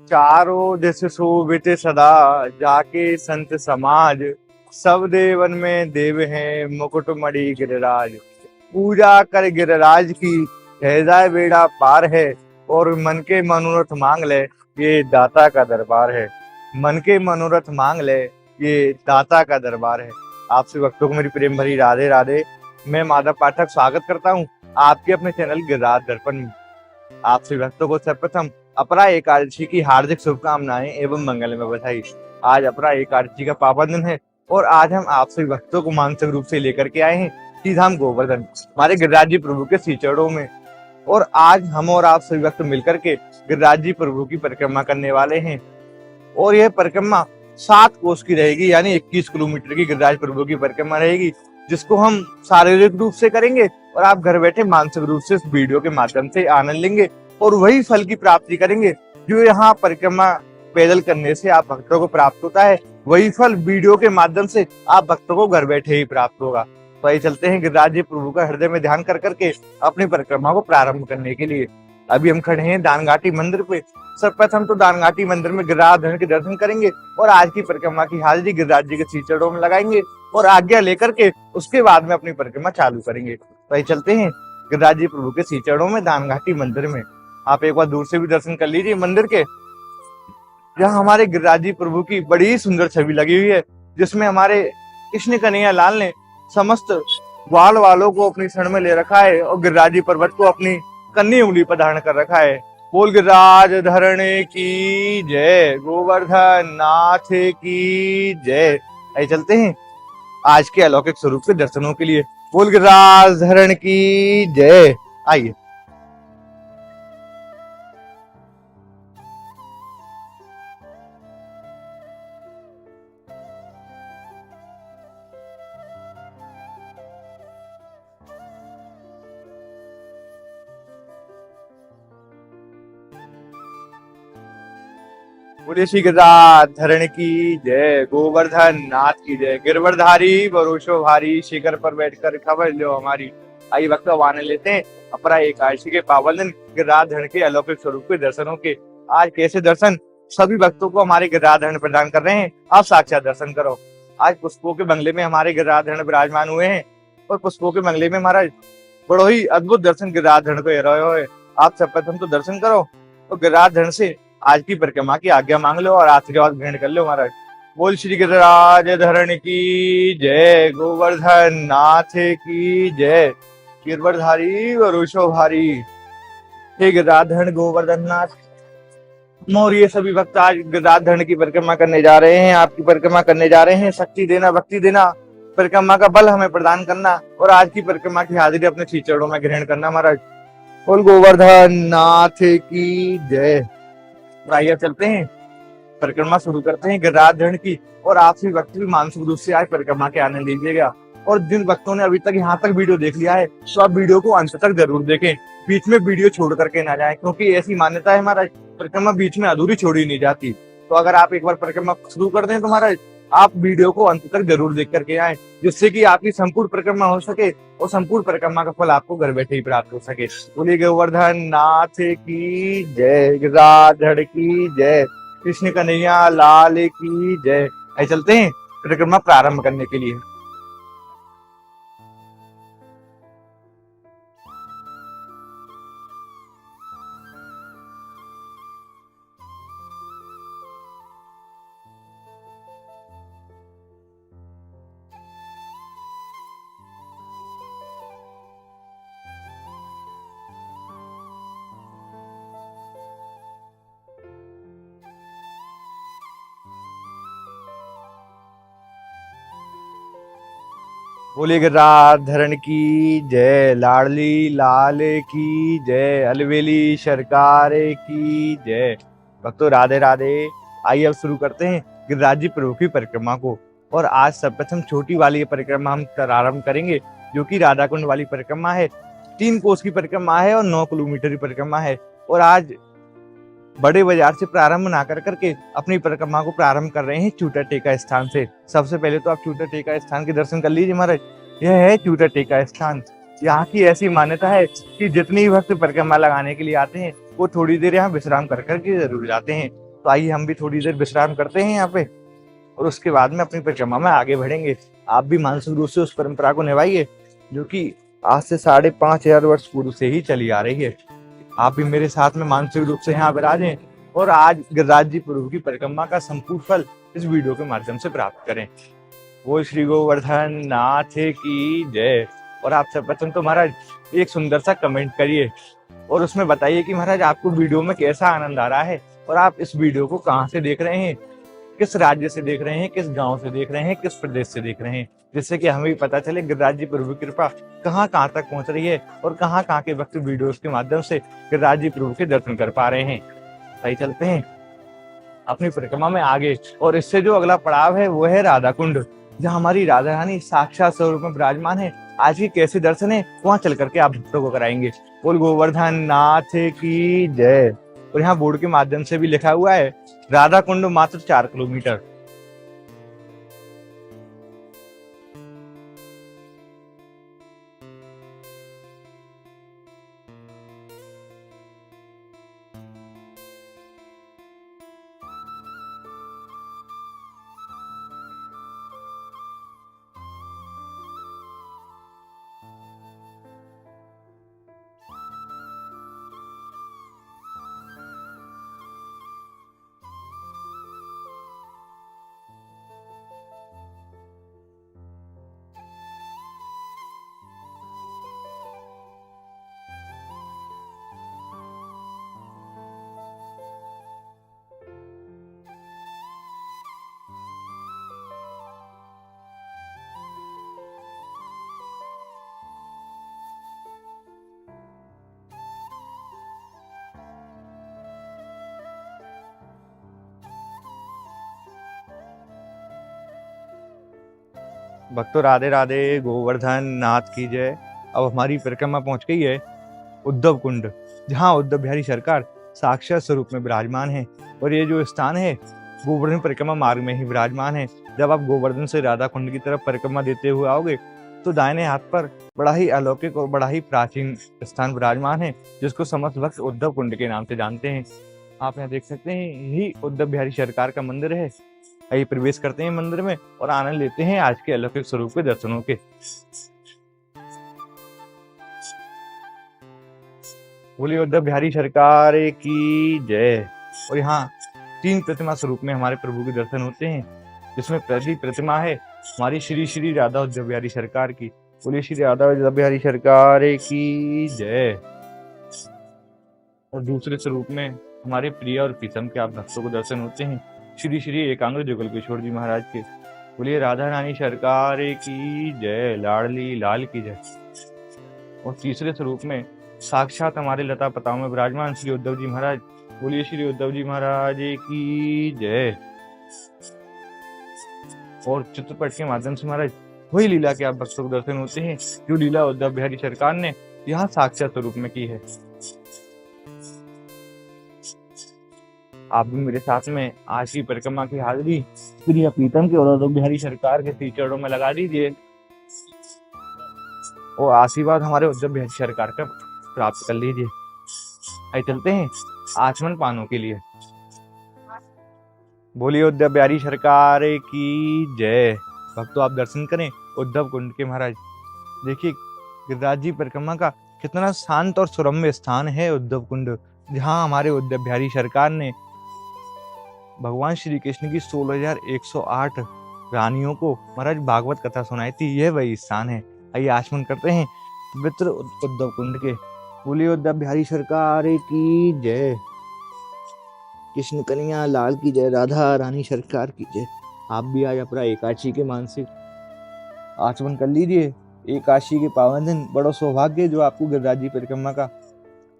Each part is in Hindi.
चारों दिस शोभित सदा जाके संत समाज, सब देवन में देव हैं मुकुट मणि गिरिराज। पूजा कर गिरिराज की है जाए बेड़ा पार है, और मन के मनोरथ मांग ले ये दाता का दरबार है। मन के मनोरथ मांग ले ये दाता का दरबार है। आपसे भक्तों को मेरी प्रेम भरी राधे राधे। मैं माधव पाठक स्वागत करता हूँ आपके अपने चैनल गिरिराज दर्पण में। आपसे भक्तों को सर्वप्रथम अपरा एकादशी की हार्दिक शुभकामनाएं एवं मंगलमय बधाई। आज अपरा एकादशी का पावन दिन है और आज हम आपसे भक्तों को मानसिक रूप से लेकर के आए हैं श्रीधाम गोवर्धन हमारे गिरिराज जी प्रभु के सीचड़ों में। और आज हम और आप सभी भक्त मिलकर के गिरिराज जी प्रभु की परिक्रमा करने वाले हैं। और यह परिक्रमा 7 कोस की रहेगी, यानी 21 किलोमीटर की गिरिराज प्रभु की परिक्रमा रहेगी, जिसको हम शारीरिक रूप से करेंगे और आप घर बैठे मानसिक रूप से इस वीडियो के माध्यम से आनंद लेंगे और वही फल की प्राप्ति करेंगे जो यहाँ परिक्रमा पैदल करने से आप भक्तों को प्राप्त होता है। वही फल वीडियो के माध्यम से आप भक्तों को घर बैठे ही प्राप्त होगा। तो आइए चलते हैं गिरिराज जी प्रभु का हृदय में ध्यान कर करके अपनी परिक्रमा को प्रारंभ करने के लिए। अभी हम खड़े हैं दानघाटी मंदिर पे। सर्वप्रथम तो दानघाटी मंदिर में गिरिराज के दर्शन करेंगे और आज की परिक्रमा की हाजिरी गिरिराज जी के सीचड़ों में लगाएंगे और आज्ञा लेकर के उसके बाद में अपनी परिक्रमा चालू करेंगे। तो आइए चलते हैं गिरिराज जी प्रभु के सीचड़ों में दानघाटी मंदिर में। आप एक बार दूर से भी दर्शन कर लीजिए मंदिर के। यहाँ हमारे गिरिराज जी प्रभु की बड़ी सुंदर छवि लगी हुई है, जिसमें हमारे कृष्ण कन्हैया लाल ने समस्त ग्वाल वालों को अपनी शरण में ले रखा है और गिरिराज जी पर्वत को अपनी कन्नी उंगली पर धारण कर रखा है। बोल गिरिराज धरणे की जय, गोवर्धन नाथ की जय। आइए चलते हैं आज के अलौकिक स्वरूप के दर्शनों के लिए। बोल गिरिराज धरण की जय। आइए। बोलिए श्री गिरिराज धरण की जय, गोवर्धन नाथ की जय। गिरवरधारी भरोसो भारी, शिखर पर बैठकर खबर लो हमारी। आइए वक्त आने लेते हैं अपरा एकादशी के पावन दिन गिरिराज धरण के अलौकिक स्वरूप के दर्शनों के। आज कैसे दर्शन सभी भक्तों को हमारे गिरिराज धरण प्रदान कर रहे हैं, आप साक्षात दर्शन करो। आज पुष्पों के बंगले में हमारे गिरिराज धरण विराजमान हुए हैं और पुष्पों के बंगले में हमारा बड़ो ही अद्भुत दर्शन गिरिराज धरण को रहे है। आप सर्वप्रथम तो दर्शन करो और गिरिराज धरण से आज की परिक्रमा की आज्ञा मांग लो और आशीर्वाद ग्रहण कर लो महाराज। बोल श्री गिरिराज धरण की जय, गोवर्धन नाथ की जय। गिरवरधारी वरुषो भारी, हे गिरिराज धरण गोवर्धन नाथ मोर। ये सभी भक्त आज गिरिराज धरण की परिक्रमा करने जा रहे हैं, आपकी परिक्रमा करने जा रहे हैं। शक्ति देना, भक्ति देना, परिक्रमा का बल हमें प्रदान करना और आज की परिक्रमा की हाजिरी अपने चरणों में ग्रहण करना महाराज। बोल गोवर्धन नाथ की जय। आइए चलते हैं परिक्रमा शुरू करते हैं गिरिराज धरण की। और आप सभी भक्त भी मानसिक रूप से आज परिक्रमा के आनंद लीजिएगा। और जिन भक्तों ने अभी तक यहाँ तक वीडियो देख लिया है तो आप वीडियो को अंत तक जरूर देखें, बीच में वीडियो छोड़ करके ना जाए, क्योंकि ऐसी मान्यता है हमारा परिक्रमा बीच में अधूरी छोड़ी नहीं जाती। तो अगर आप एक बार परिक्रमा शुरू कर दें तो महाराज आप वीडियो को अंत तक जरूर देख करके आए, जिससे कि आपकी संपूर्ण परिक्रमा हो सके और संपूर्ण परिक्रमा का फल आपको घर बैठे ही प्राप्त हो सके। बोलिए गोवर्धन नाथ की जय, गिरिराज धरण की जय, कृष्ण कन्हैया लाल की जय। आइए चलते हैं परिक्रमा प्रारंभ करने के लिए। बोलिए गिरिराज धरण की जय, लाडली लाल की जय, अलवेली सरकार की जय। भक्तों राधे राधे। आइए अब शुरू करते हैं गिरिराज जी प्रभु की परिक्रमा को। और आज सर्वप्रथम छोटी वाली परिक्रमा हम प्रारंभ करेंगे, जो कि राधा कुंड वाली परिक्रमा है। 3 कोस की परिक्रमा है और 9 किलोमीटर की परिक्रमा है। और आज बड़े बाजार से प्रारंभ ना कर करके अपनी परिक्रमा को प्रारंभ कर रहे हैं चूटा टेका स्थान से। सबसे पहले तो आप चूटा टेका स्थान के दर्शन कर लीजिए महाराज। यह है चूटा टेका स्थान। यहाँ की ऐसी मान्यता है कि जितनी भक्त परिक्रमा लगाने के लिए आते हैं वो थोड़ी देर यहाँ विश्राम कर करके जरूर जाते हैं। तो आइए हम भी थोड़ी देर विश्राम करते हैं यहाँ पे और उसके बाद में अपनी परिक्रमा में आगे बढ़ेंगे। आप भी मानसिक रूप से उस परंपरा को निभाइए जो कि आज से 5,500 वर्ष पूर्व से ही चली आ रही है। आप भी मेरे साथ में मानसिक रूप से यहाँ विराजें और आज गिरिराज जी प्रभु की परिक्रमा का संपूर्ण फल इस वीडियो के माध्यम से प्राप्त करें। वो श्री गोवर्धन नाथ की जय। और आप सर्वप्रथम तो महाराज एक सुंदर सा कमेंट करिए और उसमें बताइए कि महाराज आपको वीडियो में कैसा आनंद आ रहा है और आप इस वीडियो को कहाँ से देख रहे हैं, किस राज्य से देख रहे हैं, किस गांव से देख रहे हैं, किस प्रदेश से देख रहे हैं, जिससे कि हमें भी पता चले गिरिराज जी प्रभु की कृपा कहाँ कहाँ तक पहुंच रही है और कहाँ कहाँ के भक्त वीडियोस के माध्यम से गिरिराज जी प्रभु के दर्शन कर पा रहे हैं। सही चलते हैं अपनी परिक्रमा में आगे और इससे जो अगला पड़ाव है वो है राधा कुंड, जहाँ हमारी राधा रानी साक्षात स्वरूप में विराजमान है। आज की कैसे दर्शन है वहां चल करके आप भक्तों को कराएंगे। बोल गोवर्धन नाथ की जय। और यहाँ बोर्ड के माध्यम से भी लिखा हुआ है राधा कुंड मात्र 4 किलोमीटर। भक्तों राधे राधे, गोवर्धन नाथ की जय। अब हमारी परिक्रमा पहुंच गई है उद्धव कुंड, जहाँ उद्धव बिहारी सरकार साक्षात स्वरूप में विराजमान है। और ये जो स्थान है गोवर्धन परिक्रमा मार्ग में ही विराजमान है। जब आप गोवर्धन से राधा कुंड की तरफ परिक्रमा देते हुए आओगे तो दाहिने हाथ पर बड़ा ही अलौकिक और बड़ा ही प्राचीन स्थान विराजमान है, जिसको समस्त भक्त उद्धव कुंड के नाम से जानते हैं। आप यहाँ देख सकते हैं यही उद्धव बिहारी सरकार का मंदिर है। आइए प्रवेश करते हैं मंदिर में और आनंद लेते हैं आज के अलौकिक स्वरूप के दर्शनों के। बोलिए उद्धव बिहारी सरकार की जय। और यहाँ 3 प्रतिमा स्वरूप में हमारे प्रभु के दर्शन होते हैं, जिसमें पहली प्रतिमा है हमारी श्री श्री राधा उद्धव बिहारी सरकार की। बोलिए श्री राधा उद्धव बिहारी सरकार की जय। और दूसरे स्वरूप में हमारे प्रिय और प्रीतम के आप भक्तों को दर्शन होते हैं श्री श्री एकांग्र जुगल किशोर जी महाराज के। बोलिए राधा रानी सरकार की जय, लाडली लाल की जय। और तीसरे स्वरूप में साक्षात हमारे लता पताओं में विराजमान श्री उद्धव जी महाराज। बोलिए श्री उद्धव जी महाराज की जय। और चित्रपट के माध्यम से महाराज वही लीला के आप भक्तों को दर्शन होते हैं जो लीला उद्धव बिहारी सरकार ने यहाँ साक्षात स्वरूप में की है। आप भी मेरे साथ में आज की परिक्रमा की हाजिरी प्रिय प्रीतम के और उद्धव बिहारी सरकार के 3 चरणों में लगा दीजिए और आशीर्वाद हमारे उद्धव बिहारी सरकार का प्राप्त कर लीजिए। आइए चलते हैं आचमन पानों के लिए। बोलिए उद्धव बिहारी सरकार की जय। भक्तों आप दर्शन करें उद्धव कुंड के महाराज। देखिए गिरिराज जी परिक्रमा का कितना शांत और सुरम्य स्थान है उद्धव कुंड, जहाँ हमारे उद्धव बिहारी सरकार ने भगवान श्री कृष्ण की 16,108 रानियों को महाराज भागवत कथा सुनाई थी। यह वही स्थान है। आइए आचमन करते हैं पवित्र उद्धव कुंड के। बोलिए उद्धव बिहारी सरकार की जय। कृष्ण कन्हैया लाल की जय, राधा रानी सरकार की जय। आप भी आज अपना एकादशी के मानसिक आचमन कर लीजिए। एकादशी के पावन दिन बड़ा सौभाग्य जो आपको गिरिराज जी परिक्रमा का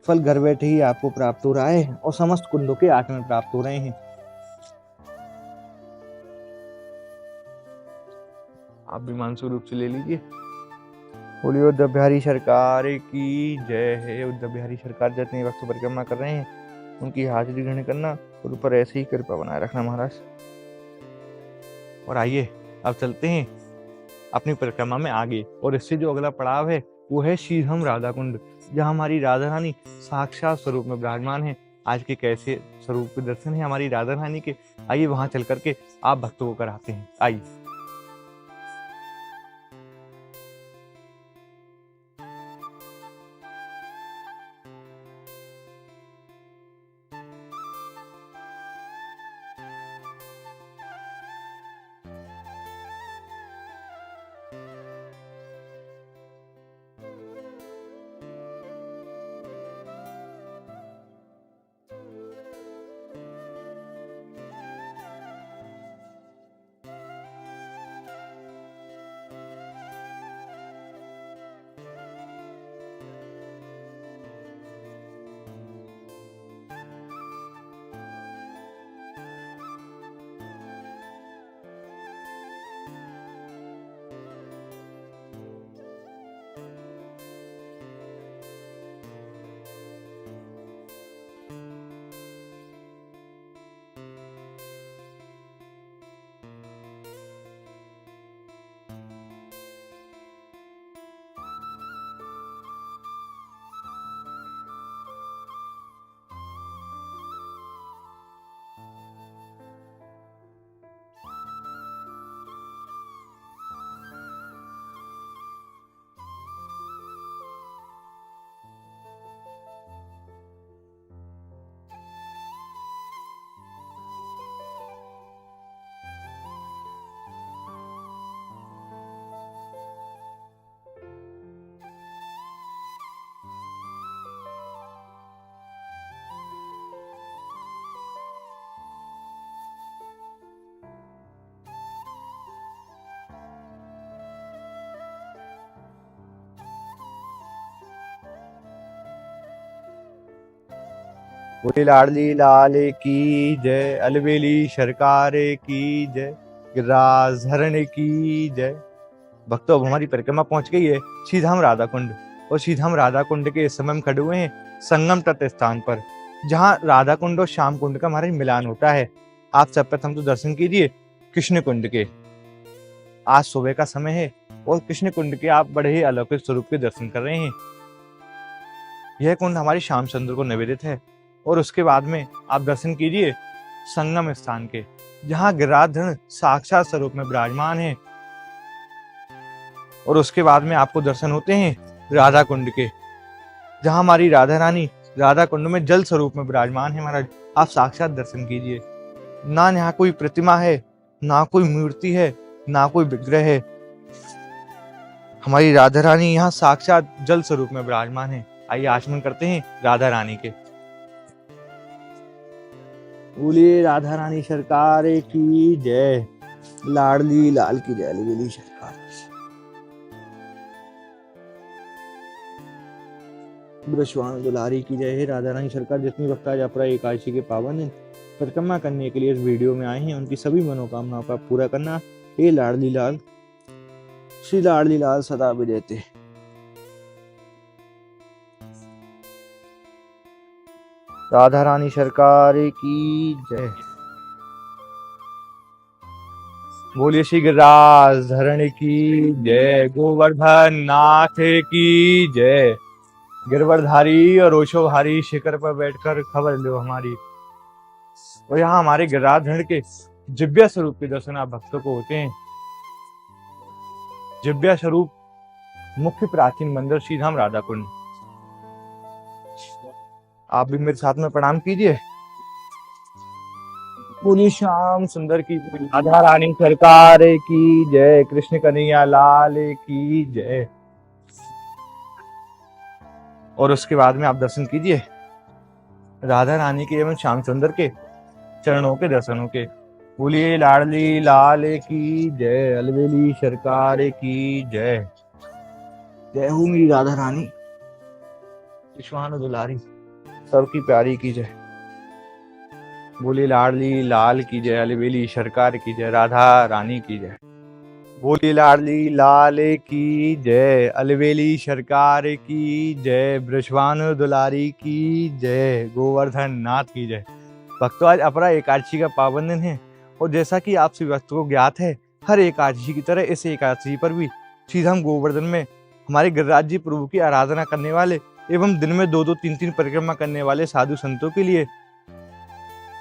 फल घर बैठे ही आपको प्राप्त हो रहा है और समस्त कुंडों के आचमन प्राप्त हो रहे हैं। आप भी मानसिक रूप से ले लीजिए। बोलिए उद्धव बिहारी सरकार की जय है। उद्धव बिहारी सरकार जितने वक्त परिक्रमा कर रहे हैं उनकी हाजिरी ग्रहण करना और ऊपर ऐसे ही कृपा बनाए रखना महाराज। और आइए अब चलते हैं अपनी परिक्रमा में आगे और इससे जो अगला पड़ाव है वो है श्रीधाम राधा कुंड, जहाँ हमारी राधा रानी साक्षात स्वरूप में विराजमान है। आज के कैसे स्वरूप के दर्शन है हमारी राधा रानी के, आइए वहां चल करके आप भक्तों को कराते हैं। आइए। बोले लाडली लाल की जय, अलबेली सरकार की जय, गिरिराज धरण की जय। भक्तों अब हमारी परिक्रमा पहुंच गई है श्रीधाम राधा कुंड, और श्रीधाम राधा कुंड के इस समय हम खड़े हुए हैं संगम तट स्थान पर, जहां राधा कुंड और श्याम कुंड का हमारा मिलान होता है। आप सब प्रथम तो दर्शन कीजिए कृष्ण कुंड के। आज सुबह का समय है और कृष्ण कुंड के आप बड़े ही अलौकिक स्वरूप के दर्शन कर रहे हैं। यह कुंड हमारी श्याम चंद्र को निवेदित है। और उसके बाद में आप दर्शन कीजिए संगम स्थान के, जहां गिरिराज साक्षात स्वरूप में विराजमान है। और उसके बाद में आपको दर्शन होते हैं राधा कुंड के, जहां हमारी राधा रानी राधा कुंड में जल स्वरूप में विराजमान है। महाराज आप साक्षात दर्शन कीजिए। ना यहाँ कोई प्रतिमा है, ना कोई मूर्ति है, ना कोई विग्रह है। हमारी राधा रानी यहाँ साक्षात जल स्वरूप में विराजमान है। आइए आचमन करते हैं राधा रानी के। बोलिए राधा रानी सरकार की जय, लाडली लाल की जय, अलबेली सरकार। ब्रजवान दुलारी की जय। हे राधा रानी सरकार, जितनी भक्त आज अपरा एकादशी के पावन परिक्रमा करने के लिए इस वीडियो में आए हैं, उनकी सभी मनोकामनाओं का पूरा करना। हे लाडली लाल, श्री लाडली लाल सदा विजयते। राधा रानी सरकार की जय। बोलिए श्री गिरिराज धरण की जय, गोवर्धन नाथ की जय। गिरवरधारी और ओशोधारी शिखर पर बैठकर खबर लो हमारी। और यहाँ हमारे गिरिराज धरण के जिव्या स्वरूप के दर्शन आप भक्तों को होते हैं। जिव्या स्वरूप मुख्य प्राचीन मंदिर श्रीधाम राधा कुंड। आप भी मेरे साथ में प्रणाम कीजिए। बोलिए श्याम सुंदर की, राधा रानी सरकार की जय, कृष्ण कन्हैया लाल की जय। और उसके बाद में आप दर्शन कीजिए राधा रानी के एवं श्याम सुंदर के चरणों के दर्शनों के। बोलिए लाडली लाल की जय, अलबेली सरकार की जय। जय हो मेरी राधा रानी, विश्वान दुलारी, सबकी प्यारी की जय। बोलिए लाडली लाल की जय, अलबेली सरकार की जय, राधा रानी की जय। बोलिए लाडली लाल की जय, अलबेली सरकार की जय, ब्रजवान दुलारी की जय, गोवर्धन नाथ की जय। भक्तों आज अपरा एकादशी का पावन दिन है, और जैसा कि आप सभी भक्तों को ज्ञात है, हर एकादशी की तरह इस एकादशी पर भी श्रीधाम गोवर्धन में हमारे गिरिराज जी प्रभु की आराधना करने वाले एवं दिन में 2-2 3-3 परिक्रमा करने वाले साधु संतों के लिए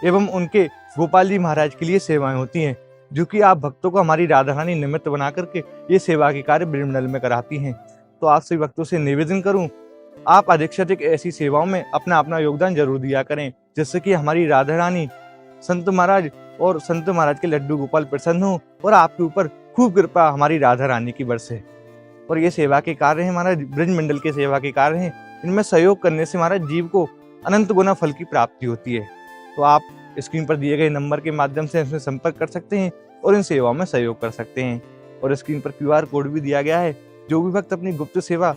एवं उनके गोपाल जी महाराज के लिए सेवाएं होती हैं, जो कि आप भक्तों को हमारी राधा रानी निमित्त बना करके ये सेवा के कार्य ब्रह्मंडल में कराती हैं। तो आप सभी भक्तों से निवेदन करूं, आप अधिक से अधिक ऐसी सेवाओं में अपना अपना योगदान जरूर दिया करें, जिससे कि हमारी राधा रानी, संत महाराज और संत महाराज के लड्डू गोपाल प्रसन्न हो और आपके ऊपर खूब कृपा हमारी राधा रानी की बरसे। और ये सेवा के कार्य हैं महाराज, ब्रजमंडल के सेवा के कार्य हैं, इनमें सहयोग करने से महाराज जीव को अनंत गुना फल की प्राप्ति होती है। तो आप स्क्रीन पर दिए गए नंबर के माध्यम से इसमें संपर्क कर सकते हैं और इन सेवाओं में सहयोग कर सकते हैं। और स्क्रीन पर QR कोड भी दिया गया है, जो भी भक्त अपनी गुप्त सेवा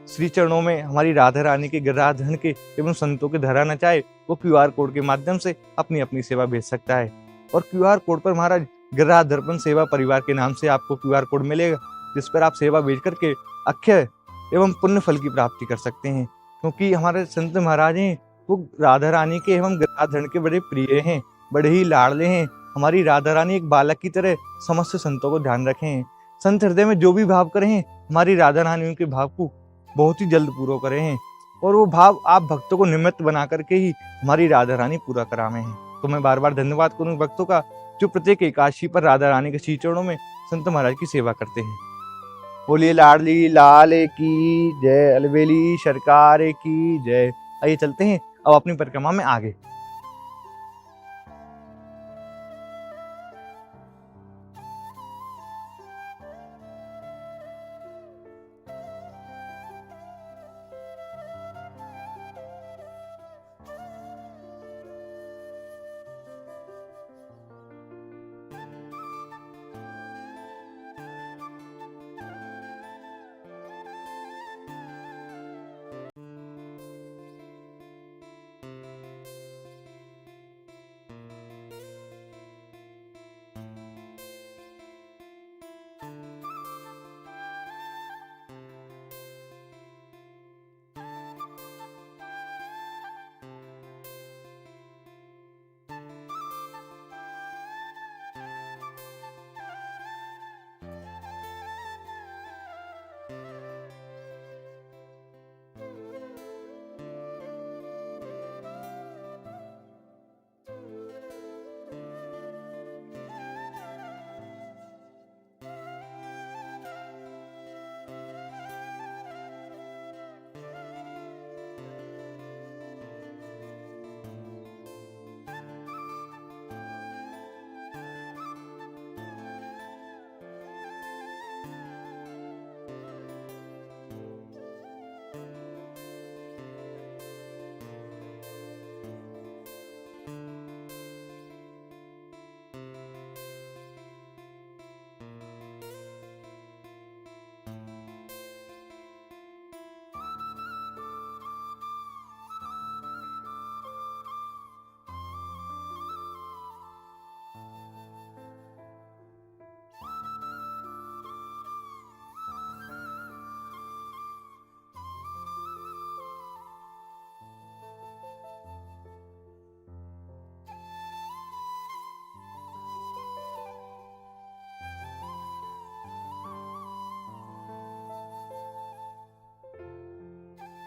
श्री चरणों में हमारी राधा रानी के गिरिराधन के एवं संतों के धराना चाहे, वो QR कोड के माध्यम से अपनी अपनी सेवा भेज सकता है। और QR कोड पर महाराज गिरिराज दर्पण सेवा परिवार के नाम से आपको QR कोड मिलेगा, जिस पर आप सेवा भेज करके अक्षय एवं पुण्य फल की प्राप्ति कर सकते हैं। क्योंकि हमारे संत महाराज हैं वो राधा रानी के एवं गिरिराधन के बड़े प्रिय हैं, बड़े ही लाडले हैं। हमारी राधा रानी एक बालक की तरह समस्त संतों को ध्यान रखें। संत हृदय में जो भी भाव करें, हमारी राधा रानी उनके भाव को बहुत ही जल्द पूरा करे हैं, और वो भाव आप भक्तों को निमित्त बना करके ही हमारी राधा रानी पूरा करावे हैं। तो मैं बार बार धन्यवाद करूँ भक्तों का, जो प्रत्येक एकादशी पर राधा रानी के श्री चरणों में संत महाराज की सेवा करते हैं। बोलिए लाडली लाल की जय, अलबेली सरकार की जय। आइए चलते हैं अब अपनी परिक्रमा में आगे।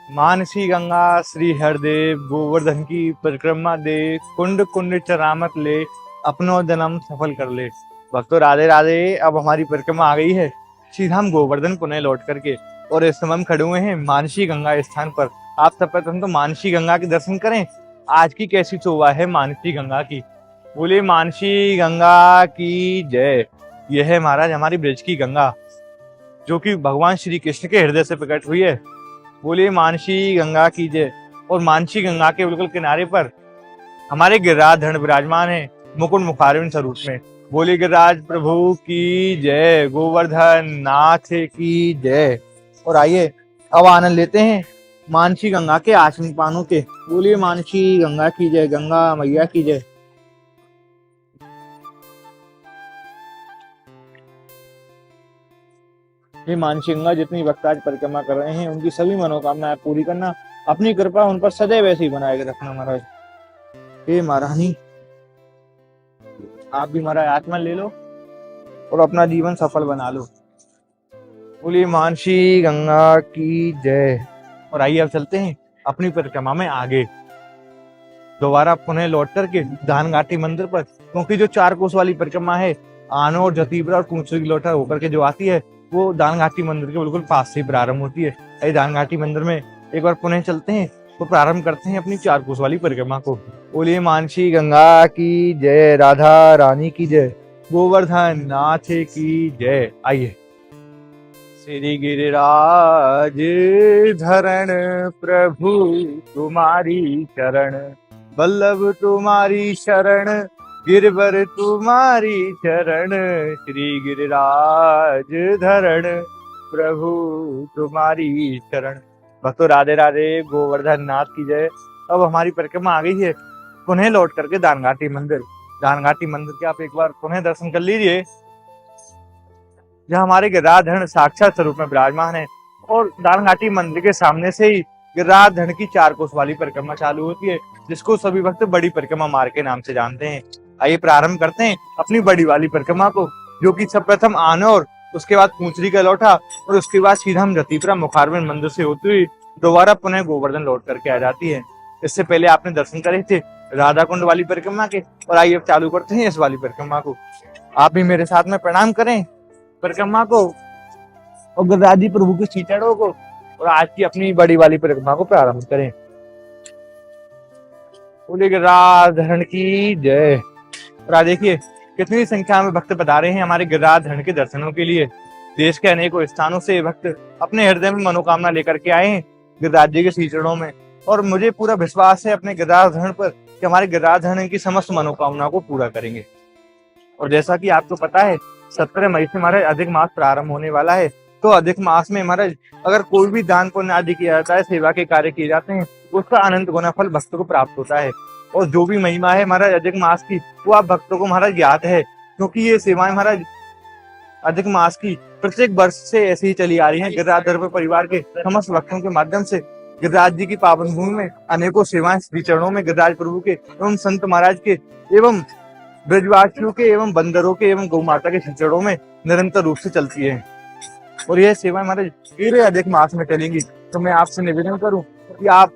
मानसी गंगा श्री हरदेव गोवर्धन की परिक्रमा दे, कुंड कुंड चरामत ले, अपनो जन्म सफल कर ले। भक्तों राधे राधे। अब हमारी परिक्रमा आ गई है सीधा हम गोवर्धन पुनः लौट करके, और इस समय हम खड़े हुए हैं मानसी गंगा स्थान पर। आप सब प्रथम तो मानसी गंगा के दर्शन करें। आज की कैसी शोभा है मानसी गंगा की। बोले मानसी गंगा की जय। यह है महाराज हमारी ब्रज की गंगा, जो कि भगवान श्री कृष्ण के हृदय से प्रकट हुई है। बोलिए मानसी गंगा की जय। और मानसी गंगा के बिल्कुल किनारे पर हमारे गिरिराज धरण विराजमान है मुकुट मुखारविंद स्वरूप में। बोलिए गिरिराज प्रभु की जय, गोवर्धन नाथ की जय। और आइए अब आनंद लेते हैं मानसी गंगा के आचमन पानों के। बोलिए मानसी गंगा की जय, गंगा मैया की जय। हे मानसी गंगा, जितनी भक्त आज परिक्रमा कर रहे हैं उनकी सभी मनोकामनाएं पूरी करना, अपनी कृपा उन पर सदैव ऐसे ही बनाए रखना महाराज। हे महारानी, आप भी महाराज आत्मा ले लो और अपना जीवन सफल बना लो। बोलिए मानसी गंगा की जय। और आइए अब चलते हैं अपनी परिक्रमा में आगे, दोबारा पुनः लौट करके दानघाटी मंदिर पर, क्योंकि जो 4 कोस वाली परिक्रमा है आनोर, जतीबरा और पूंछरी किलोटा होकर के जो आती है वो दानघाटी मंदिर के बिल्कुल पास से प्रारंभ होती है। ये दानघाटी मंदिर में एक बार पुनः चलते हैं तो प्रारंभ करते हैं अपनी 4 कोस वाली परिक्रमा को। बोलिए मानसी गंगा की जय, राधा रानी की जय, गोवर्धन नाथ की जय। आइए। श्री गिरिराज धरण प्रभु तुम्हारी शरण, वल्लभ तुम्हारी शरण, गिरवर तुम्हारी शरण, श्री गिरिराज धरण प्रभु तुम्हारी शरण। भक्तों राधे राधे, गोवर्धन नाथ की जय। अब हमारी परिक्रमा आ गई है पुनः लौट करके दानघाटी मंदिर। दानघाटी मंदिर के आप एक बार पुनः दर्शन कर लीजिए, जहाँ हमारे गिरिराधरण साक्षात स्वरूप में विराजमान है। और दानघाटी मंदिर के सामने से ही गिरिराधरण की 4 कोस वाली परिक्रमा चालू होती है, जिसको सभी भक्त बड़ी परिक्रमा मार्ग के नाम से जानते हैं। आइए प्रारंभ करते हैं अपनी बड़ी वाली परिक्रमा को, जो कि सब प्रथम आनौर, उसके बाद पूंछरी का लौटा और उसके बाद सीधा हम रतीपुरा मुखारबिंद मंदिर से होती हुई दोबारा पुनः गोवर्धन लौट करके आ जाती है। इससे पहले आपने दर्शन करे थे राधा कुंड वाली परिक्रमा के, और आइए अब चालू करते हैं इस वाली परिक्रमा को। आप भी मेरे साथ में प्रणाम करें परिक्रमा को और गिरिराज जी प्रभु के चरणों को, और आज की अपनी बड़ी वाली परिक्रमा को प्रारंभ करें। बोले गिरिराधरण की जय। और आज देखिए कितनी संख्या में भक्त पधारे हैं हमारे गिरिराधरण के दर्शनों के लिए। देश के अनेकों स्थानों से भक्त अपने हृदय में मनोकामना लेकर के आए हैं गिरिराज जी के चरणों में, और मुझे पूरा विश्वास है अपने गिरिराधरण पर कि हमारे गिरिराधरण की समस्त मनोकामना को पूरा करेंगे। और जैसा कि आपको पता है 17 मई से हमारा अधिक मास प्रारंभ होने वाला है, तो अधिक मास में महाराज अगर कोई भी दान पुण्य आदि किया जाता है, सेवा के कार्य किए जाते हैं, उसका अनंत गुना फल भक्तों को प्राप्त होता है। और जो भी महिमा है महाराज अधिक मास की, वो आप भक्तों को महाराज ज्ञात है, क्योंकि ये सेवाएं महाराज अधिक मास की प्रत्येक वर्ष से ऐसी ही चली आ रही है। गिरिराज परिवार के समस्त भक्तों के माध्यम से गिरिराज जी की पावन भूमि में अनेकों सेवाएं श्री चरणों में गिरिराज प्रभु के एवं संत महाराज के एवं ब्रजवासियों के एवं बंदरों के एवं गौ माता के चरणों में निरंतर रूप से चलती है। और यह सेवाएं हमारे पूरे अधिक मास में चलेंगी। तो मैं आपसे निवेदन करूं कि आप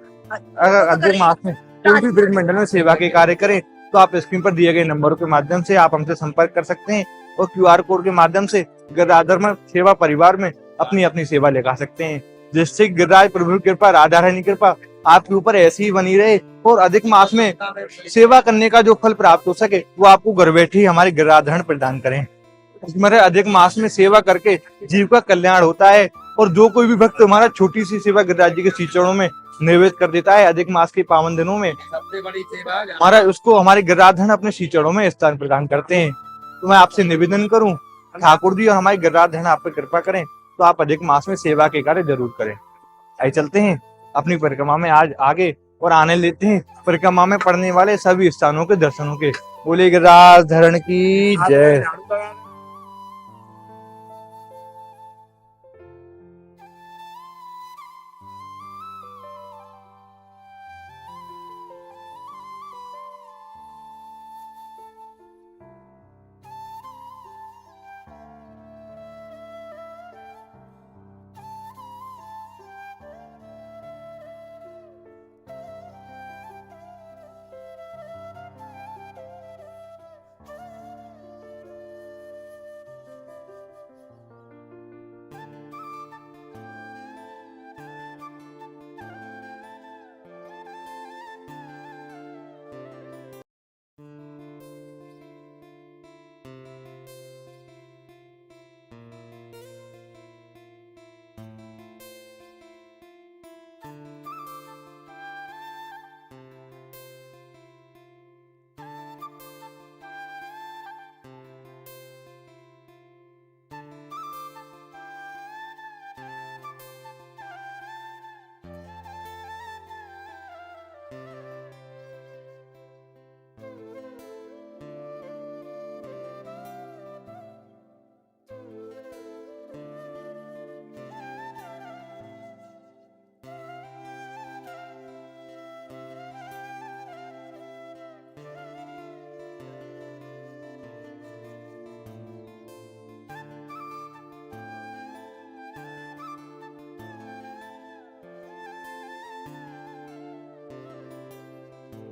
अगर अधिक मास में कोई भी ब्रज मंडल में सेवा के कार्य करें, तो आप स्क्रीन पर दिए गए नंबरों के माध्यम से आप हमसे संपर्क कर सकते हैं, और QR कोड के माध्यम से गिरिराज सेवा परिवार में अपनी अपनी सेवा लगा सकते हैं, जिससे गिरिराज प्रभु की कृपा, राधा रानी की कृपा आपके ऊपर ऐसी ही बनी रहे, और अधिक मास में सेवा करने का जो फल प्राप्त हो सके वो आपको घर बैठे ही हमारे गिरिराधरण प्रदान करें। हमारे अधिक मास में सेवा करके जीव का कल्याण होता है, और जो कोई भी भक्त हमारा छोटी सी सेवा गिरिराज जी के श्री चरणों में निवेदित कर देता है अधिक मास के पावन दिनों में, सबसे बड़ी सेवा हमारा उसको हमारे गिरिराधरण अपने श्री चरणों में स्थान प्रदान करते हैं। तो मैं आपसे निवेदन करूं ठाकुर जी और हमारे गिरिराधरण आप पर कृपा करें, तो आप अधिक मास में सेवा के कार्य जरूर करें। आइए चलते हैं अपनी परिक्रमा में आज आगे, और आने लेते हैं परिक्रमा में पड़ने वाले सभी स्थानों के दर्शनों के। बोले गिरिराधरण की जय।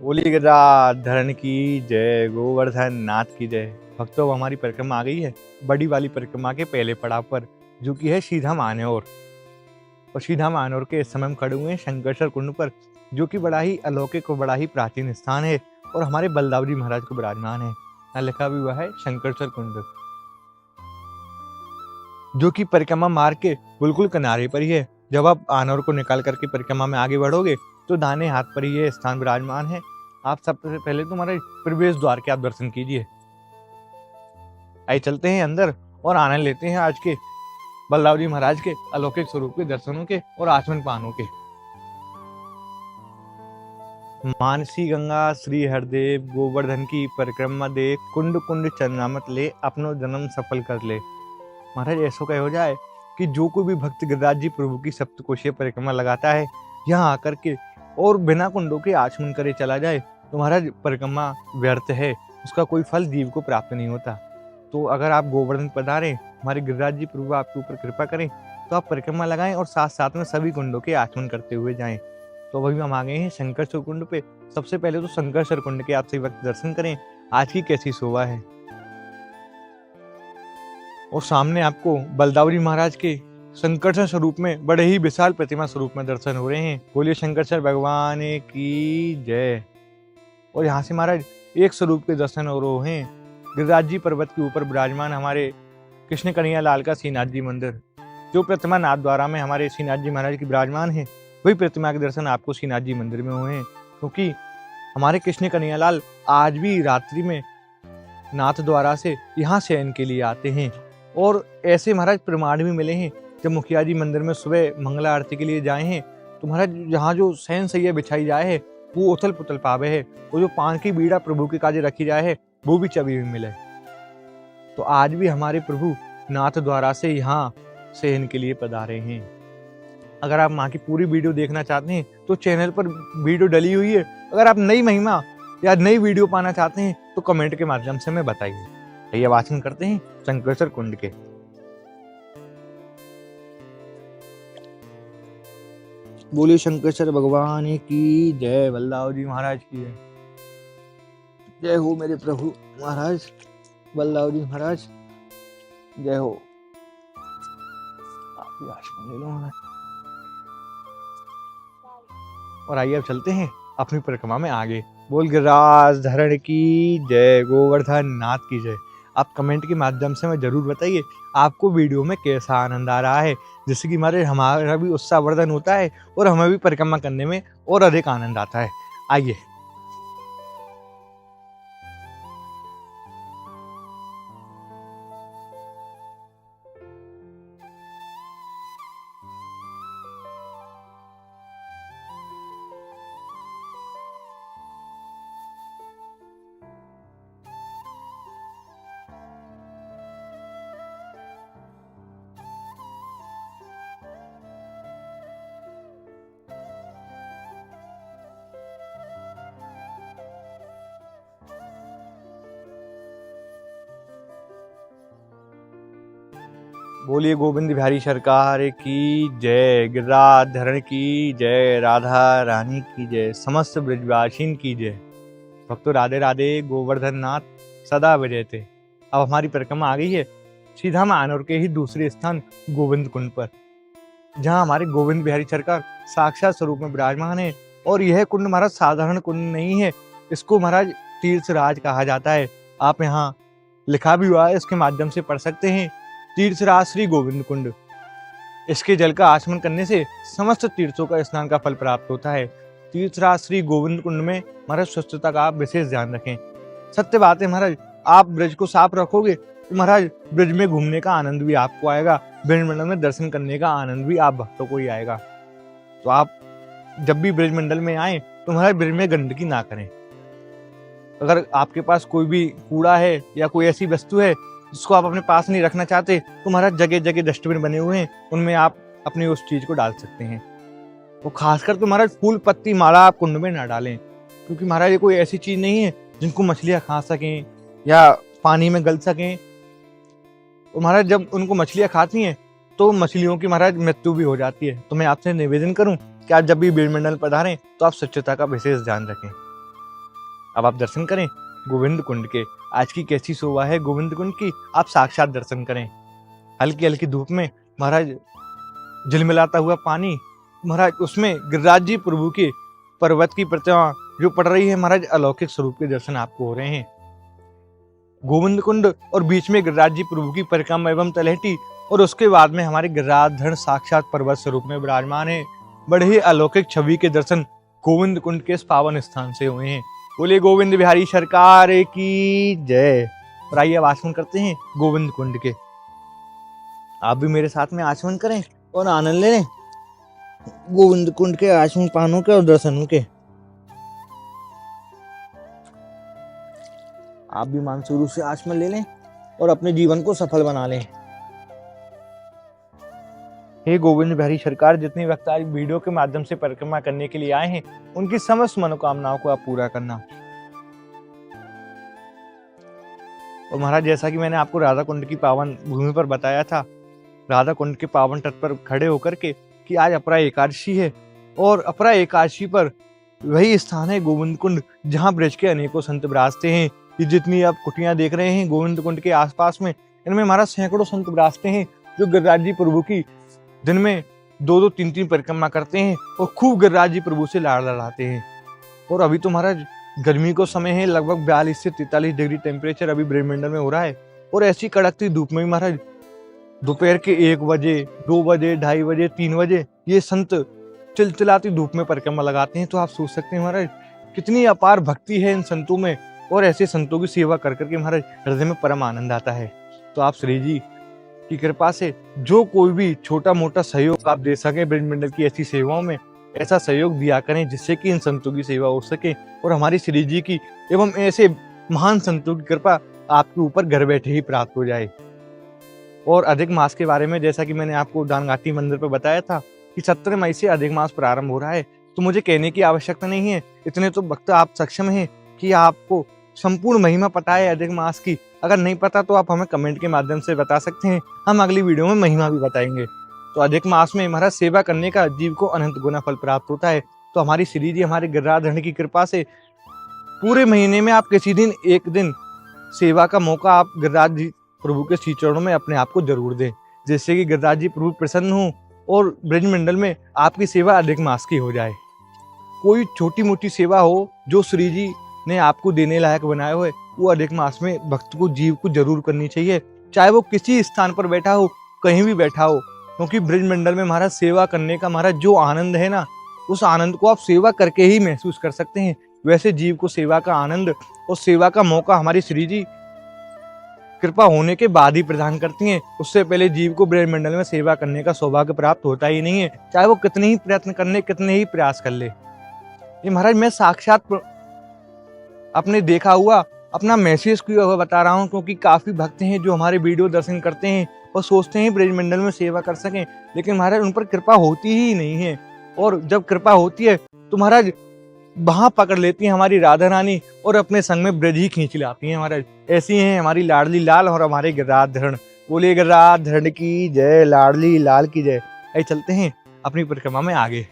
बोलिए गिरधारण की जय, गोवर्धन नाथ की जय। भक्तों, अब हमारी परिक्रमा आ गई है बड़ी वाली परिक्रमा के पहले पड़ाव पर, जो कि है सीधा मान्योर। और सीधा मान्योर के इस समय हम खड़े हुए हैं शंकरसर कुंड पर, जो कि बड़ा ही अलौकिक और बड़ा ही प्राचीन स्थान है और हमारे बलदाव जी महाराज को विराजमान है। यहाँ लिखा भी हुआ है शंकरसर कुंड, जो कि परिक्रमा मार्ग के बिल्कुल किनारे पर ही है। जब आप आनौर को निकाल करके परिक्रमा में आगे बढ़ोगे तो दाहिने हाथ पर ही ये स्थान विराजमान है। आप सबसे पहले तो हमारे प्रवेश द्वार के आप दर्शन कीजिए। आइए चलते हैं अंदर और आनंद लेते हैं आज के बलदाव जी महाराज के अलौकिक स्वरूप के दर्शनों के और आचमन पानों के। मानसी गंगा श्री हरदेव गोवर्धन की परिक्रमा दे, कुंड कुंड चरणामत ले, अपनो जन्म सफल कर ले। महाराज ऐसा कह हो जाए कि जो कोई भी भक्त गिरिराज जी प्रभु की सप्तकोशीय परिक्रमा लगाता है, यहाँ आकर के और बिना कुंडों के आचमन करे चला जाए तो महाराज परिक्रमा व्यर्थ है, उसका कोई फल जीव को प्राप्त नहीं होता। तो अगर आप गोवर्धन पधारें, हमारे गिरिराज जी प्रभु आपके ऊपर कृपा करें, तो आप परिक्रमा लगाएं और साथ साथ में सभी कुंडों के आचमन करते हुए जाएं। तो अभी हम आ गए हैं शंकरसर कुंड पे। सबसे पहले तो शंकरसर कुंड के आप सही वक्त दर्शन करें, आज की कैसी शोभा है। और सामने आपको बलदाव जी महाराज के शंकरसर स्वरूप में बड़े ही विशाल प्रतिमा स्वरूप में दर्शन हो रहे हैं। बोलिए शंकरसर भगवान की जय। और यहाँ से महाराज एक स्वरूप के दर्शन हो रहे हैं। गिरिराज जी पर्वत के ऊपर विराजमान हमारे कृष्ण कन्हैया लाल का श्रीनाथ जी मंदिर, जो प्रतिमा नाथ द्वारा में हमारे श्रीनाथ जी महाराज की विराजमान है, वही प्रतिमा के दर्शन आपको श्रीनाथ जी मंदिर में हुए हैं। क्योंकि हमारे कृष्ण कन्हैया लाल आज भी रात्रि में नाथ द्वारा से यहाँ शयन के लिए आते हैं। और ऐसे महाराज प्रमाण भी मिले हैं, जब मुखिया जी मंदिर में सुबह मंगला आरती के लिए जाए हैं तो महाराज यहाँ जो शयन सैया बिछाई जाए है वो उथल पुथल पावे है, वो जो पान की बीड़ा प्रभु के काजे रखी जाए है वो भी चबी हुई मिले। तो आज भी हमारे प्रभु नाथ द्वारा से यहाँ शयन के लिए पधारे हैं। अगर आप माँ की पूरी वीडियो देखना चाहते हैं तो चैनल पर वीडियो डली हुई है। अगर आप नई महिमा या नई वीडियो पाना चाहते हैं तो कमेंट के माध्यम से हमें बताइए। आइए वाचन करते हैं शंकरसर कुंड के। बोलिए शंकरसर भगवान की जय, बलदाव जी महाराज की जय। जय हो मेरे प्रभु महाराज बलदाव जी महाराज, जय हो। आप भी आशीर्वाद ले लो महाराज। और आइए अब चलते हैं अपनी परिक्रमा में आगे। बोल गिरिराज धरण की जय, गोवर्धन नाथ की जय। आप कमेंट के माध्यम से हमें जरूर बताइए आपको वीडियो में कैसा आनंद आ रहा है, जिससे कि हमारा भी उत्साहवर्धन होता है और हमें भी परिक्रमा करने में और अधिक आनंद आता है। आइए बोलिए गोविंद बिहारी सरकार की जय, गिरिराज धरण की जय, राधा रानी की जय, समस्त ब्रजवासीन की जय। भक्तों राधे राधे, गोवर्धन नाथ सदा विजय थे। अब हमारी परिक्रमा आ गई है सीधा मानौर के ही दूसरे स्थान गोविंद कुंड पर, जहां हमारे गोविंद बिहारी सरकार साक्षात स्वरूप में विराजमान है। और यह कुंड महाराज साधारण कुंड नहीं है, इसको महाराज तीर्थराज कहा जाता है। आप यहाँ लिखा भी हुआ है, इसके माध्यम से पढ़ सकते हैं, तीर्थराज श्री गोविंद कुंड। इसके जल का आचमन करने से समस्त तीर्थों का स्नान का फल प्राप्त होता है। तीर्थराज श्री गोविंद कुंड में महाराज स्वच्छता का आप विशेष ध्यान रखें। सत्य बात है महाराज, आप ब्रज को साफ रखोगे तो महाराज ब्रज में घूमने का आनंद भी आपको आएगा, ब्रज मंडल में दर्शन करने का आनंद भी आप भक्तों को ही आएगा। तो आप जब भी ब्रज मंडल में आए तो महाराज ब्रज में गंदगी ना करें। अगर आपके पास कोई भी कूड़ा है या कोई ऐसी वस्तु है जिसको आप अपने पास नहीं रखना चाहते तो महाराज जगह जगह डस्टबिन बने हुए हैं, उनमें आप अपनी उस चीज को डाल सकते हैं। तो खासकर तो महाराज फूल पत्ती माला आप कुंड में ना डालें, क्योंकि महाराज ये कोई ऐसी चीज नहीं है जिनको मछलियां खा सकें या पानी में गल सकें। तो महाराज जब उनको मछलियां खाती हैं तो मछलियों की महाराज मृत्यु भी हो जाती है। तो मैं आपसे निवेदन करूं कि आप जब भी ब्रज मंडल पधारें तो आप स्वच्छता का विशेष ध्यान रखें। अब आप दर्शन करें गोविंद कुंड के। आज की कैसी शोभा है गोविंद कुंड की, आप साक्षात दर्शन करें। हल्की हल्की धूप में महाराज झिलमिलाता हुआ पानी, महाराज उसमें गिरिराज जी प्रभु के पर्वत की प्रतिमा जो पड़ रही है, महाराज अलौकिक स्वरूप के दर्शन आपको हो रहे हैं। गोविंद कुंड और बीच में गिरिराज जी प्रभु की परिक्रमा एवं तलहटी, और उसके बाद में हमारे गिरिराधन साक्षात पर्वत स्वरूप में विराजमान है। बड़े ही अलौकिक छवि के दर्शन गोविंद कुंड के इस पावन स्थान से हुए हैं। बोले गोविंद बिहारी सरकार की जय। और आइए अब आचमन करते हैं गोविंद कुंड के। आप भी मेरे साथ में आचमन करें और आनंद ले लें गोविंद कुंड के आचमन पानों के और दर्शनों के। आप भी मानसूरू से आचमन ले लें और अपने जीवन को सफल बना लें। हे गोविंद बिहारी सरकार, जितने वक्त आज वीडियो के माध्यम से परिक्रमा करने के लिए आए हैं, उनकी समस्त मनोकामनाओं को आप पूरा करना। और महाराज, जैसा कि मैंने आपको राधा कुंड की पावन भूमि पर बताया था, राधा कुंड के पावन तट पर खड़े होकर के, कि आज अपरा एकादशी है, और अपरा एकादशी पर वही स्थान है गोविंद कुंड, जहाँ ब्रज के अनेकों संत विराजते हैं। ये जितनी आप कुटियां देख रहे हैं गोविंद कुंड के आसपास में, इनमें महाराज सैकड़ों संत विराजते हैं, जो गिरिराज जी प्रभु की दिन में 2-2, 3-3 परिक्रमा करते हैं और खूब गिरिराज जी प्रभु से लाड़ लड़ाते हैं। और अभी तो महाराज गर्मी को समय है, लगभग 42 से 43 डिग्री टेम्परेचर अभी ब्रह्मंडल में हो रहा है। और ऐसी कड़कती धूप में महाराज दोपहर के 1 बजे, 2 बजे, 2:30 बजे, 3 बजे ये संत चिलचिलाती धूप में परिक्रमा लगाते हैं। तो आप सोच सकते हैं महाराज कितनी अपार भक्ति है इन संतों में, और ऐसे संतों की सेवा कर करके महाराज हृदय में परम आनंद आता है। तो आप श्री जी की कृपा से जो कोई भी छोटा मोटा सहयोग आप दे सके ब्रह्मंडल की ऐसी सेवाओं में, ऐसा सहयोग दिया करें जिससे कि इन संतों की सेवा हो सके, और हमारी श्री जी की एवं ऐसे महान संतों की कृपा आपके ऊपर घर बैठे ही प्राप्त हो जाए। और अधिक मास के बारे में, जैसा कि मैंने आपको दानघाटी मंदिर पर बताया था कि 17 मई से अधिक मास प्रारंभ हो रहा है, तो मुझे कहने की आवश्यकता नहीं है, इतने तो भक्त आप सक्षम हैं कि आपको संपूर्ण महिमा पता है अधिक मास की। अगर नहीं पता तो आप हमें कमेंट के माध्यम से बता सकते हैं, हम अगली वीडियो में महिमा भी बताएंगे। तो अधिक मास में महाराज सेवा करने का जीव को अनंत गुना फल प्राप्त होता है। तो हमारी श्री जी, हमारे गिरिराधन की कृपा से पूरे महीने में आप किसी दिन एक दिन सेवा का मौका आप गिरिराज जी प्रभु के श्री चरणों में अपने आप को जरूर दें, जिससे कि गिरिराज जी प्रभु प्रसन्न हो और ब्रजमंडल में आपकी सेवा अधिक मास की हो जाए। कोई छोटी मोटी सेवा हो जो श्री जी ने आपको देने लायक बनाए हुए, वो अधिक मास में भक्त को, जीव को जरूर करनी चाहिए, चाहे वो किसी स्थान पर बैठा हो, कहीं भी बैठा हो। क्योंकि ब्रजमंडल में महाराज सेवा करने का महाराज जो आनंद है ना, उस आनंद को आप सेवा करके ही महसूस कर सकते हैं। वैसे जीव को सेवा का आनंद और सेवा का मौका हमारी श्री जी कृपा होने के बाद ही प्रदान करती हैं। उससे पहले जीव को ब्रह्मंडल में सेवा करने का सौभाग्य प्राप्त होता ही नहीं है, चाहे वो कितने ही प्रयत्न करने, कितने ही प्रयास कर ले। ये महाराज मैं साक्षात अपने देखा हुआ, अपना महसूस किया हुआ बता रहा हूँ, क्योंकि काफी भक्त हैं जो हमारे वीडियो दर्शन करते हैं और सोचते हैं ब्रजमंडल में सेवा कर सकें, लेकिन महाराज उन पर कृपा होती ही नहीं है। और जब कृपा होती है तो महाराज वहां पकड़ लेती है हमारी राधा रानी और अपने संग में ब्रज ही खींच लाती हैं महाराज। ऐसी हैं हमारी लाडली लाल और हमारे गिरिराधरण। बोले गिरिराधरण की जय, लाडली लाल की जय। ऐसे चलते हैं अपनी परिक्रमा में आगे।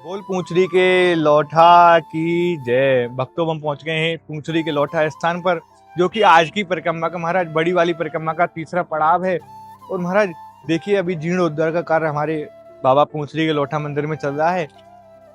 बोल पूंछड़ी के लौठा की जय। भक्तों हम पहुंच गए हैं पूंछड़ी के लौठा स्थान पर, जो कि आज की परिक्रमा का महाराज बड़ी वाली परिक्रमा का तीसरा पड़ाव है। और महाराज देखिए अभी जीर्णोद्धार का कार्य हमारे बाबा पूंछड़ी के लौठा मंदिर में चल रहा है।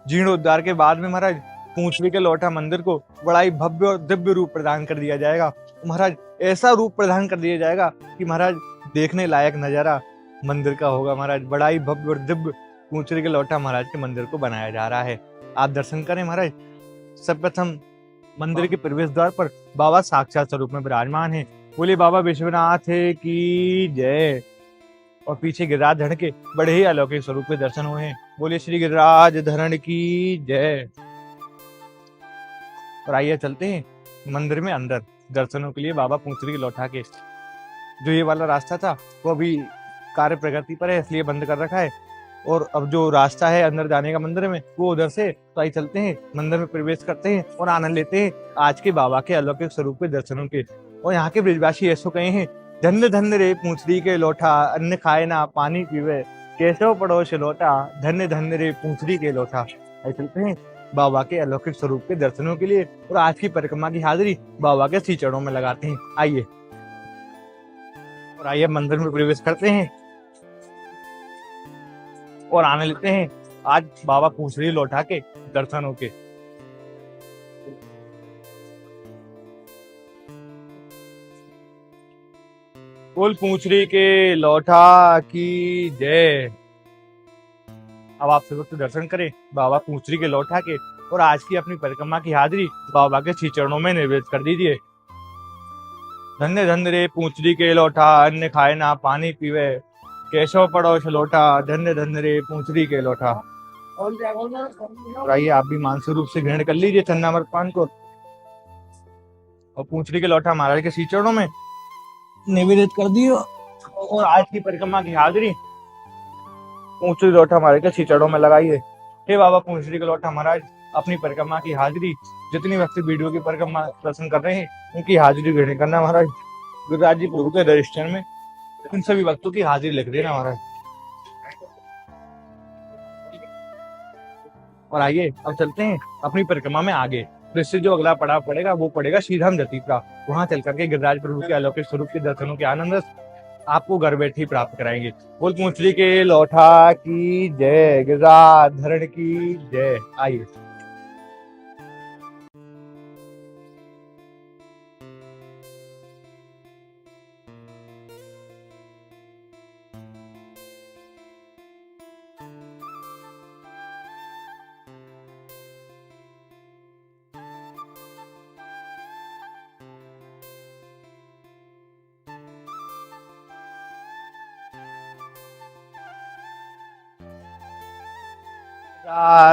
जीर्णोद्धार के बाद में महाराज पूंछड़ी के लौठा मंदिर को बड़ा ही भव्य और दिव्य रूप प्रदान कर दिया जाएगा। महाराज ऐसा रूप प्रदान कर दिया जाएगा कि महाराज देखने लायक नजारा मंदिर का होगा। महाराज बड़ा ही भव्य और दिव्य पूंछड़ी के लौठा महाराज के मंदिर को बनाया जा रहा है। आप दर्शन करें महाराज। सर्वप्रथम मंदिर के प्रवेश द्वार पर बाबा साक्षात स्वरूप में विराजमान है। बोले बाबा विश्वनाथ की जय। और पीछे गिरिराज धरण के बड़े ही अलौकिक स्वरूप के दर्शन हुए हैं। बोले श्री गिरिराज धरण की जय। और आइए चलते हैं मंदिर में अंदर दर्शनों के लिए बाबा पूंछड़ी के लौठा के। जो ये वाला रास्ता था वो अभी कार्य प्रगति पर है, इसलिए बंद कर रखा है। और अब जो रास्ता है अंदर जाने का मंदिर में वो उधर से। तो आइए चलते हैं मंदिर में प्रवेश करते हैं और आनंद लेते हैं आज के बाबा के अलौकिक स्वरूप के दर्शनों के। और यहाँ के ब्रजवासी ऐसो कहे हैं, धन्य धन्य रे पूंछड़ी के लौठा, अन्न खाए ना पानी पीवे, केशव पड़ोस लौटा, धन्य धन्य रे पूंछड़ी के लौठा। आइए चलते हैं बाबा के अलौकिक स्वरूप के दर्शनों के लिए और आज की परिक्रमा की हाजिरी बाबा के श्री चरणों में लगाते हैं। आइए और आइए मंदिर में प्रवेश करते हैं और आने लेते हैं आज बाबा पूंछड़ी लौठा के दर्शनों के। बोल पूंछड़ी के लौठा की जय। अब आप सब लोग दर्शन करें बाबा पूंछड़ी के लौठा के और आज की अपनी परिक्रमा की हाजिरी बाबा के श्री चरणों में निवेदित कर दीजिए। धन्य धन्य रे पूंछड़ी के लौठा, अन्न खाए ना पानी पीवे, केशव पड़ोस लौटा, धन्य धन्य रे पूंछड़ी के लौठा। और आइए आप भी मानसिक रूप से ग्रहण कर लीजिए चन्नामृत पान को और पूंछड़ी के लौठा महाराज के श्री चरणों में निवेदित कर दिए। और आज की परिक्रमा की हाजिरी पूंछड़ी लौठा महाराज के श्री चरणों में लगाइए। हे बाबा पूंछड़ी के लौठा महाराज, अपनी परिक्रमा की हाजिरी जितनी व्यक्ति वीडियो की परिक्रमा दर्शन कर रहे हैं उनकी हाजिरी ग्रहण करना महाराज। गिरिराज जी प्रभु के रजिस्टर में इन सभी भक्तों की हाजिरी लिख देना महाराज। और आइए अब चलते हैं अपनी परिक्रमा में आगे। इससे जो अगला पड़ाव पड़ेगा वो पड़ेगा श्रीधाम जतीपरा। वहां चल करके गिरिराज प्रभु के अलौकिक स्वरूप के दर्शनों के आनंद आपको घर बैठे ही प्राप्त कराएंगे। बोल पूंछड़ी के लौठा की जय, गिरिराज धरण की जय। आइए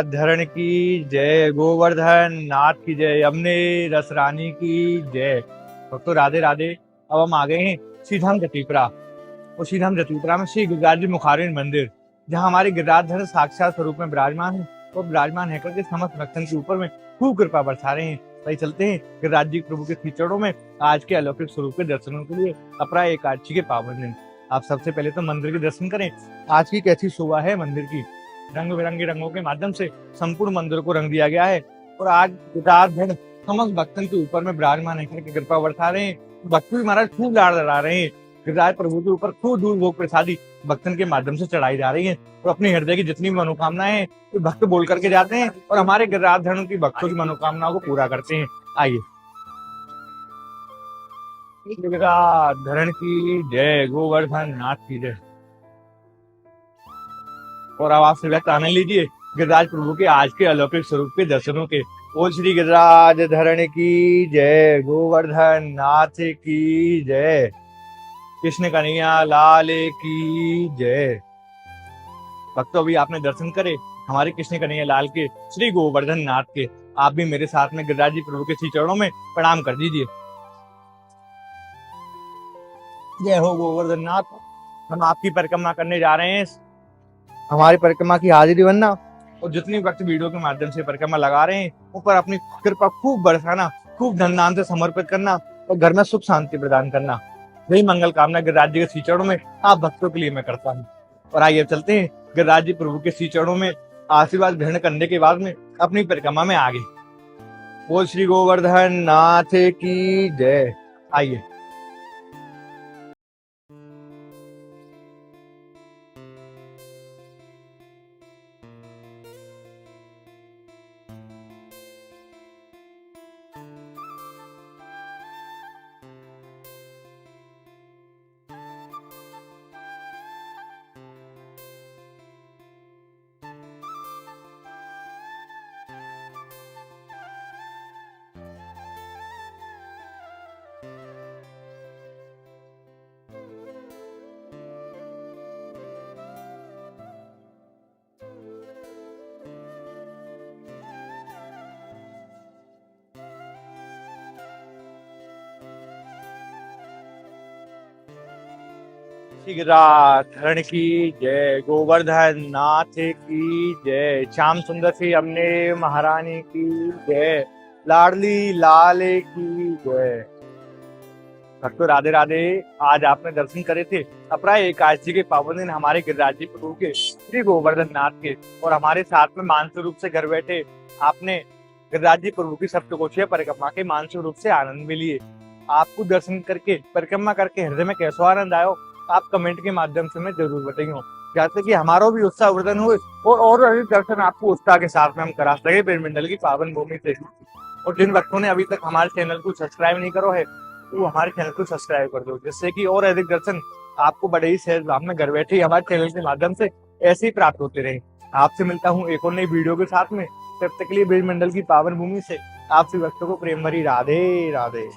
धरण की जय, गोवर्धन नाथ की जय, यमुने रस रानी की जय। तो राधे राधे। अब हम आ गए हैं श्रीधाम जतीपरा। और श्रीधाम जतीपरा में श्री गिरिराज जी मुखारिन मंदिर, जहाँ हमारे गिरिराज साक्षात स्वरूप में विराजमान है। तो विराजमान है करके समस्त भक्तों के ऊपर में खूब कृपा बरसा रहे हैं। सही चलते हैं गिरिराज जी प्रभु के श्री चरणों में आज के अलौकिक स्वरूप के दर्शनों के लिए अपरा एकादशी के पावन दिन। आप सबसे पहले तो मंदिर के दर्शन करें। आज की कैसी शोभा है मंदिर की। रंग बिरंगे रंगों के माध्यम से संपूर्ण मंदिर को रंग दिया गया है। और आज गिरिराज समस्त भक्तों के ऊपर में विराजमान है करके कृपा बरसा रहे हैं। भक्त भी महाराज खूब लाड़ लड़ा रहे हैं। गिरिराज प्रभु के ऊपर खूब दूध भोग प्रसादी भक्तन के माध्यम से चढ़ाई जा रही है। और अपने हृदय की जितनी मनोकामनाएं हैं तो भक्त बोल करके जाते हैं और हमारे गिरिराज धरण की भक्तों की मनोकामनाओं को पूरा करते हैं। आइए गिरिराज धरण की जय, गोवर्धन नाथ की जय। और अब आप व्यक्त आनंद लीजिए गिरिराज प्रभु के आज के अलौकिक स्वरूप के दर्शनों के। बोल श्री गिरिराज धरण की जय, गोवर्धन नाथ की जय, कृष्ण कन्हैया लाल की जय। भक्तों अभी आपने दर्शन करे हमारे कृष्ण कन्हैया लाल के श्री गोवर्धन नाथ के। आप भी मेरे साथ में गिरिराज जी प्रभु के श्री चरणों में प्रणाम कर दीजिए। जय हो गोवर्धन नाथ। हम आपकी परिक्रमा करने जा रहे हैं। हमारी परिक्रमा की हाजिरी बनना और जितनी भक्त वीडियो के माध्यम से परिक्रमा लगा रहे हैं ऊपर अपनी कृपा खूब बरसाना, खूब धन दान से समर्पित करना और घर में सुख शांति प्रदान करना। यही मंगल कामना गिरिराज जी के श्री चरणों में आप भक्तों के लिए मैं करता हूँ। और आइए चलते हैं गिरिराज जी प्रभु के श्री चरणों में आशीर्वाद ग्रहण करने के बाद में अपनी परिक्रमा में आ गए। बोल श्री गोवर्धन नाथ की जय। आइए। गिरिराज की जय। गोवर्धन नाथ की जय। श्याम सुंदर सी हमने महारानी की जय। लाडली लाल की जय। भक्तों राधे राधे। आज आपने दर्शन करे थे अपरा एकादशी के पावन दिन हमारे गिरिराज जी प्रभु के श्री गोवर्धन नाथ के, और हमारे साथ में मानसिक रूप से घर बैठे आपने गिरिराज जी प्रभु की सप्तकोशीय परिक्रमा के मानसिक रूप से आनंद भी लिए। आपको दर्शन करके परिक्रमा करके हृदय में कैसा आनंद आयो, आप कमेंट के माध्यम से मैं जरूर बताइए, जैसे कि हमारा भी उत्साह वर्धन हुए और अधिक दर्शन आपको उत्साह के साथ में हम करा सके ब्रजमंडल की पावन भूमि से। और जिन भक्तों ने अभी तक हमारे चैनल को सब्सक्राइब नहीं करो है तो हमारे चैनल को सब्सक्राइब कर दो, जिससे कि और अधिक दर्शन आपको बड़े ही सहज भाव में घर बैठे हमारे चैनल के माध्यम से ऐसे ही प्राप्त होते रहे। आपसे मिलता हूँ एक और नई वीडियो के साथ में, तब तक के लिए ब्रजमंडल की पावन भूमि से आप सभी भक्तों को प्रेम भरी राधे राधे।